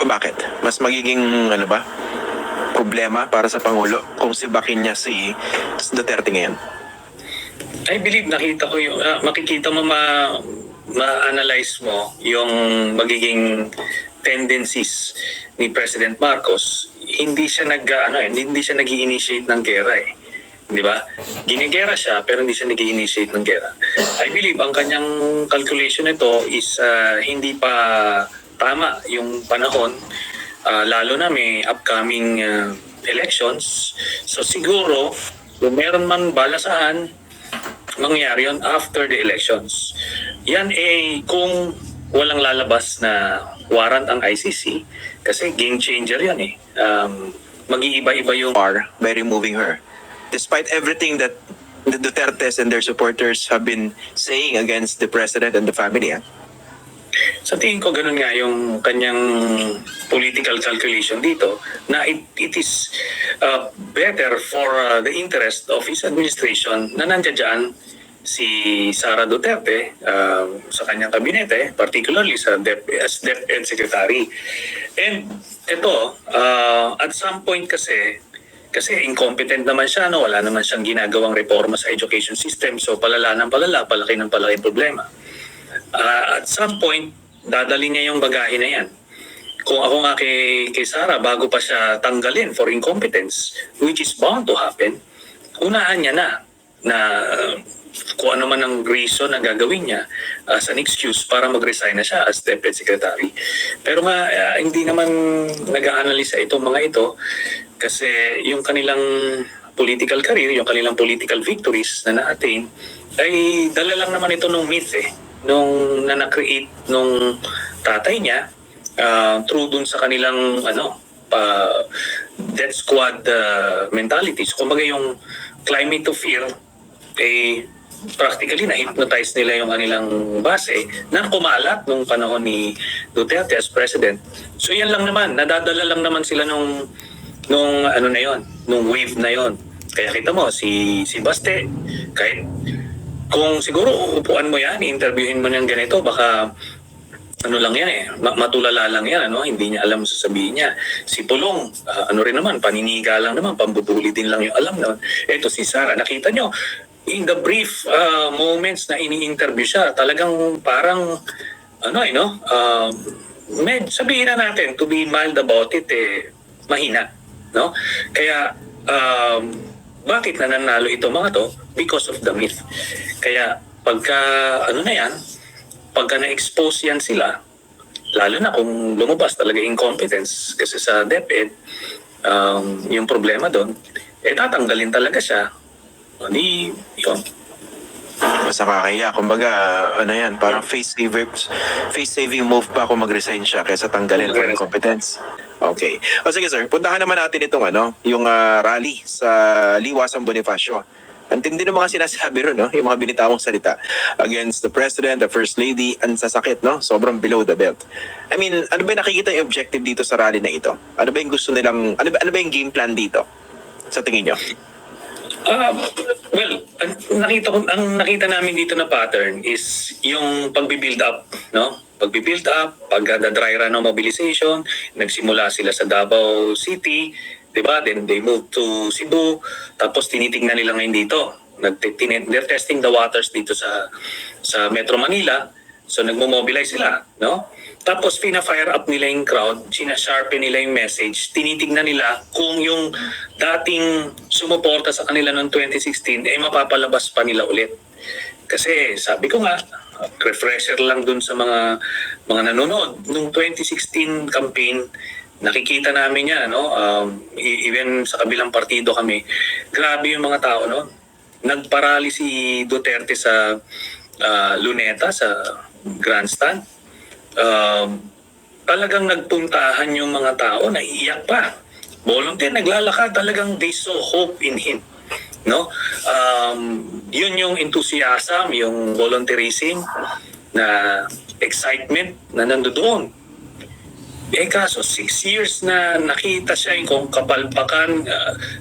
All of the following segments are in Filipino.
Bakit? Mas magiging ano ba? Problema para sa Pangulo kung sibakin niya si Duterte ngayon? I believe nakita ko yung makikita mo ma-analyze mo yung magiging tendencies ni President Marcos. Hindi siya hindi siya nag-i-initiate ng gera eh. 'Di ba? Ginigera siya pero hindi siya nag-i-initiate ng gera. I believe ang kanyang calculation nito is hindi pa tama yung panahon, lalo na may upcoming elections. So siguro kung meron man balasaan, mangyari yun after the elections. Yan kung walang lalabas na warrant ang ICC, kasi game changer yan eh. Mag-iiba-iba yung By removing her. Despite everything that the Dutertes and their supporters have been saying against the president and the family. Sa tingin ko ganun nga yung kanyang political calculation dito, na it is better for the interest of his administration na nandiyan dyan si Sara Duterte sa kanyang kabinete, particularly as DepEd Secretary. And ito, at some point kasi incompetent naman siya, no? Wala naman siyang ginagawang reforma sa education system, so palala ng palala, palaki ng palaki problema. At some point, dadali niya yung bagahe na yan. Kung ako nga kay Sara, bago pa siya tanggalin for incompetence, which is bound to happen, unahan niya na kung ano man ang reason na gagawin niya as an excuse para mag-resign na siya as DepEd Secretary. Pero nga, hindi naman nag-a-analyze itong mga ito kasi yung kanilang political career, yung kanilang political victories na na-attain, ay dala lang naman ito nung myth nung na-create nung tatay niya through dun sa kanilang death squad mentality. So kumbaga yung climate of fear practically na-hypnotize nila yung kanilang base na kumalat nung panahon ni Duterte as president. So yan lang naman, nadadala lang naman sila nung wave na yon. Kaya kita mo si Baste, kahit kung siguro uupuan mo yan, i-interviewin mo niyang ganito, baka lang yan matulala lang yan, hindi niya alam sasabihin niya. Si Pulong, rin naman, paniniga lang naman, pambubuli din lang yung alam naman. Ito si Sara, nakita nyo, in the brief moments na ini-interview siya, talagang parang, sabihin na natin, to be mild about it, mahina. No? Kaya, bakit nananalo ito mga to? Because of the myth. Kaya, pagka na-expose yan sila, lalo na kung lumabas talaga incompetence, kasi sa DepEd, yung problema doon, tatanggalin talaga siya. Yun. Basta kakaya. Kumbaga, parang face-saving move pa kung mag-resign siya kaysa tanggalin for incompetence. Okay. O sige sir, puntahan naman natin itong yung rally sa Liwasang Bonifacio. Ang tindi ng mga sinasabi ron, yung mga binitawang salita against the President, the First Lady, ang sasakit, sobrang below the belt. I mean, ano ba nakikita yung objective dito sa rally na ito? Ano ba yung gusto nilang, ano ba yung game plan dito? Sa tingin nyo? Ang nakita namin dito na pattern is yung pagbi-build up, Pagbi-build up, pag-dry run ng mobilization, nagsimula sila sa Davao City, diba? Then they moved to Cebu, tapos tinitingnan nila ngayon dito. They're testing the waters dito sa Metro Manila. So nagmo-mobilize sila, Tapos pina-fire up nila yung crowd, sinasharpen nila yung message, tinitignan nila kung yung dating sumuporta sa kanila noong 2016 mapapalabas pa nila ulit. Kasi sabi ko nga, refresher lang dun sa mga nanonood. Noong 2016 campaign, nakikita namin yan, even sa kabilang partido kami, grabe yung mga tao, Nagparali si Duterte sa Luneta, sa grandstand. Talagang nagpuntahan yung mga tao, naiiyak pa. Volunteer, naglalakad, talagang they saw hope in him. Yun yung enthusiasm, yung volunteerism, na excitement na nandoon. Kaso 6 years na nakita siya yung kapalpakan,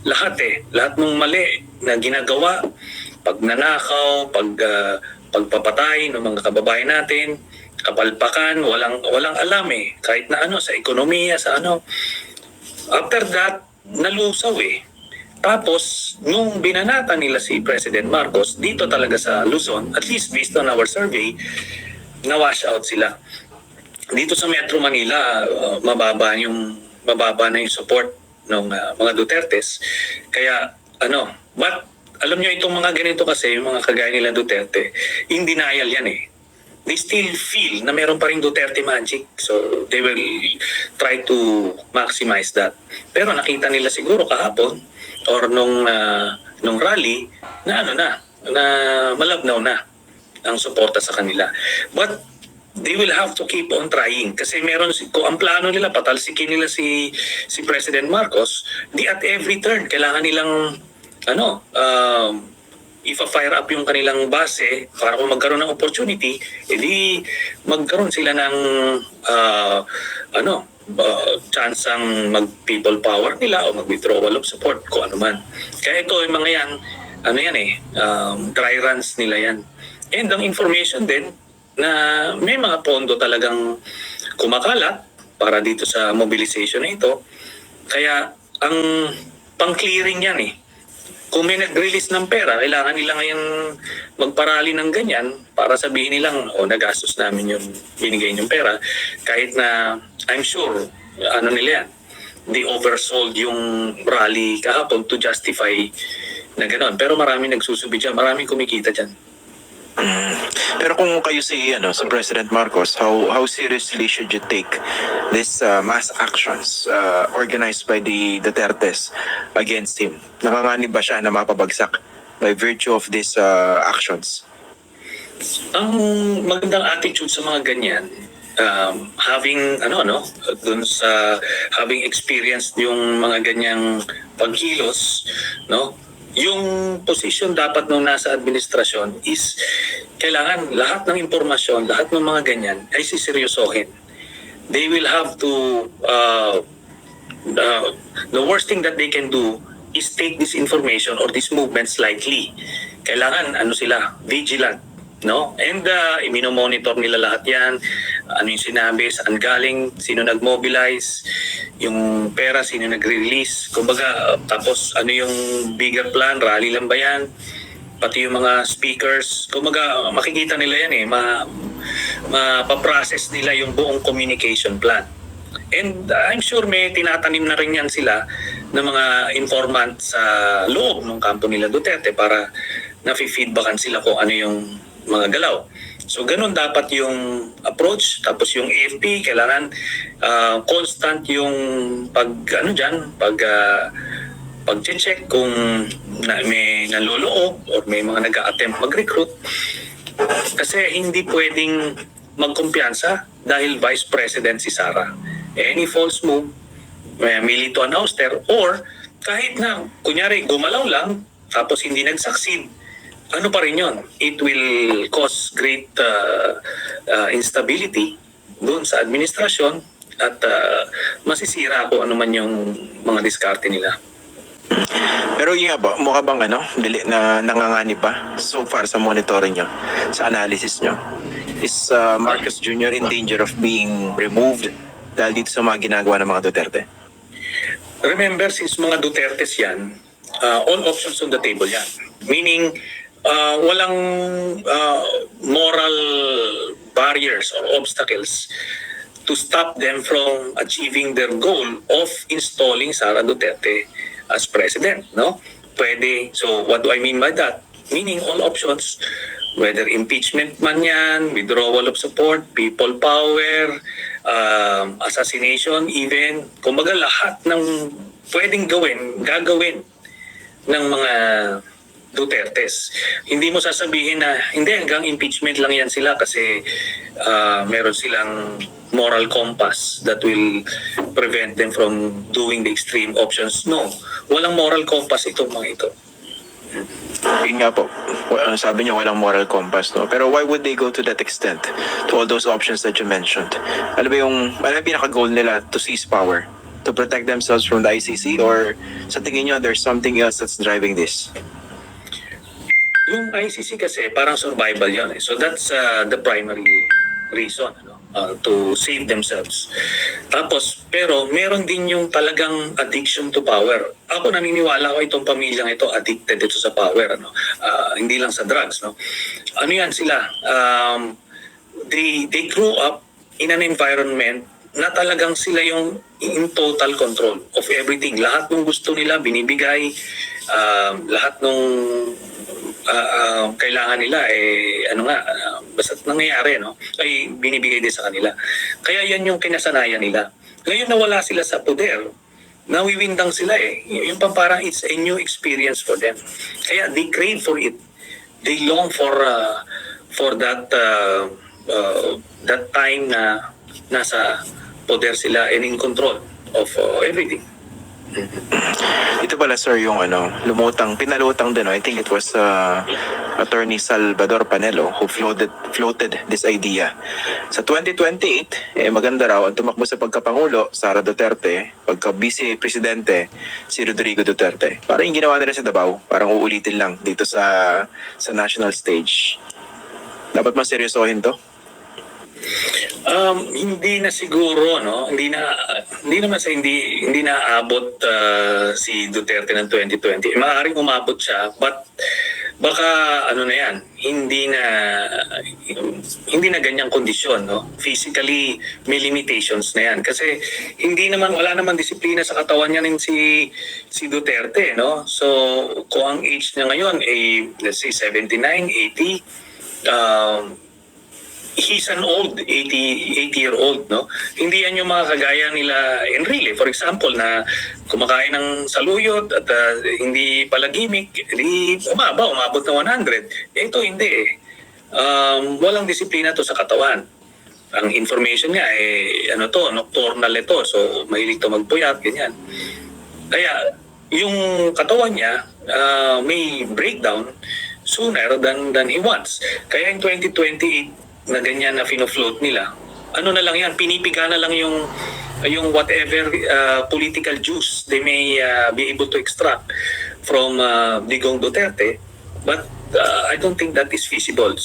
lahat ng mali na ginagawa, pagnanakaw, pagpapatay ng mga kababayan natin, kapalpakan, walang alam eh. Kahit na ano, sa ekonomiya, sa ano. After that, nalusaw eh. Tapos, nung binanata nila si President Marcos, dito talaga sa Luzon, at least based on our survey, na-wash out sila. Dito sa Metro Manila, mababa na yung support ng mga Dutertes. Kaya but alam nyo itong mga ganito kasi, yung mga kagaya nila Duterte, in denial yan eh. They still feel na meron pa rin Duterte magic. So they will try to maximize that. Pero nakita nila siguro kahapon or nung rally na na malabnaw na ang suporta sa kanila. But they will have to keep on trying kasi meron kung ang plano nila patalsikin nila si President Marcos, di at every turn kailangan nilang ipa-fire up yung kanilang base para kung magkaroon ng opportunity, edi magkaroon sila ng chance ang mag-people power nila o mag-withdrawal of support kung ano man. Kaya ito yung mga yan, dry runs nila yan. And ang information din na may mga pondo talagang kumakalat para dito sa mobilization na ito. Kaya ang pang-clearing yan eh. Kung may nag-release ng pera, kailangan nila ngayon magparali ng ganyan para sabihin nilang, nagastos namin yung binigay niyong pera. Kahit na, I'm sure, nila yan, they oversold yung rally kahapon to justify na gano'n. Pero maraming nagsusubi dyan, maraming kumikita dyan. Pero kung kayo si President Marcos, how seriously should you take this mass actions organized by the Dutertes against him? Nakanganib ba siya na mapabagsak by virtue of these actions? Ang magandang attitude sa mga ganyan, having dun sa having experienced yung mga ganyang pagkilos, yung position dapat nung nasa administrasyon is kailangan lahat ng impormasyon, lahat ng mga ganyan ay siseryosohin. They will have to the worst thing that they can do is take this information or this movement lightly. Kailangan sila vigilant, and monitor nila lahat yan, ano yung sinabi, saan galing, sino nag-mobilize, yung pera, sino nag-release, kumbaga, tapos ano yung bigger plan, rally lang ba yan, pati yung mga speakers, kumbaga makikita nila yan mapaprocess nila yung buong communication plan. And I'm sure may tinatanim na rin yan sila ng mga informant sa loob ng kampo nila Duterte para na-feedbackan sila kung ano yung mga galaw. So ganun dapat yung approach. Tapos yung AFP kailangan constant yung pag-check kung may naloloob or may mga nag-a-attempt mag-recruit. Kasi hindi pwedeng magkumpiyansa dahil Vice President si Sara. Any false move, may to an ouster, or kahit na kunyari gumalaw lang tapos hindi nag-succeed, ano pa rin yun? It will cause great instability doon sa administrasyon at masisira kung ano man yung mga diskarte nila. Pero mukha bang nanganganib pa so far sa monitoring nyo, sa analysis nyo? Is Marcos Jr. in danger of being removed dahil dito sa mga ginagawa ng mga Duterte? Remember, since mga Dutertes yan, all options on the table yan. Meaning, walang moral barriers or obstacles to stop them from achieving their goal of installing Sara Duterte as president, Pwede. So what do I mean by that? Meaning all options, whether impeachment man yan, withdrawal of support, people power, assassination even, kumbaga lahat ng pwedeng gagawin ng mga Dutertes. Hindi mo sasabihin na hindi hanggang impeachment lang yan sila kasi meron silang moral compass that will prevent them from doing the extreme options. No, walang moral compass itong mga ito. Yun nga po, sabi niya walang moral compass, Pero why would they go to that extent, to all those options that you mentioned? Ano yung pinaka-goal nila to seize power? To protect themselves from the ICC, or sa tingin niyo there's something else that's driving this? Yung ICC kasi parang survival yun. So that's the primary reason, to save themselves. Tapos, pero meron din yung talagang addiction to power. Ako naniniwala ko itong pamilyang ito addicted ito sa power, hindi lang sa drugs, no. Ano yan sila? They grew up in an environment na talagang sila yung in total control of everything. Lahat ng gusto nila binibigay, lahat ng kailangan nila basta nangyayari, no, ay binibigay din sa kanila. Kaya yan yung kinasanayan nila. Ngayon nawala sila sa poder, nawiwindang sila yung parang it's a new experience for them. Kaya they crave for it. They long for that time na nasa poder sila and in control of everything. Ito pala sir yung pinalutang din, I think it was Attorney Salvador Panelo who floated this idea. Sa 2028, maganda raw ang tumakbo sa pagkapangulo, Sara Duterte, pagka vice presidente, si Rodrigo Duterte. Parang yung ginawa nila sa Davao, parang uulitin lang dito sa national stage. Dapat maseryosohin to? Hindi na siguro, no. Hindi na aabot si Duterte ng 2020. Maaaring umabot siya, but baka na yan, hindi na ganyang kondisyon, no. Physically may limitations na yan kasi wala naman disiplina sa katawan niya si Duterte, no. So kung ang age niya ngayon ay let's say 79, 80, he's an old 80-year-old, no. Hindi yan yung mga kagaya nila Enrile, for example, na kumakain ng saluyot at hindi pala gimmick, hindi umabot na 100. Ito hindi walang disiplina to sa katawan. Ang information niya nocturnal ito, so mahilig to magpuyat, ganyan. Kaya yung katawan niya may breakdown sooner than he wants. Kaya in 2028 na ganyan na fino-float nila, na lang yan, pinipiga na lang yung whatever political juice they may be able to extract from Digong Duterte, but I don't think that is feasible.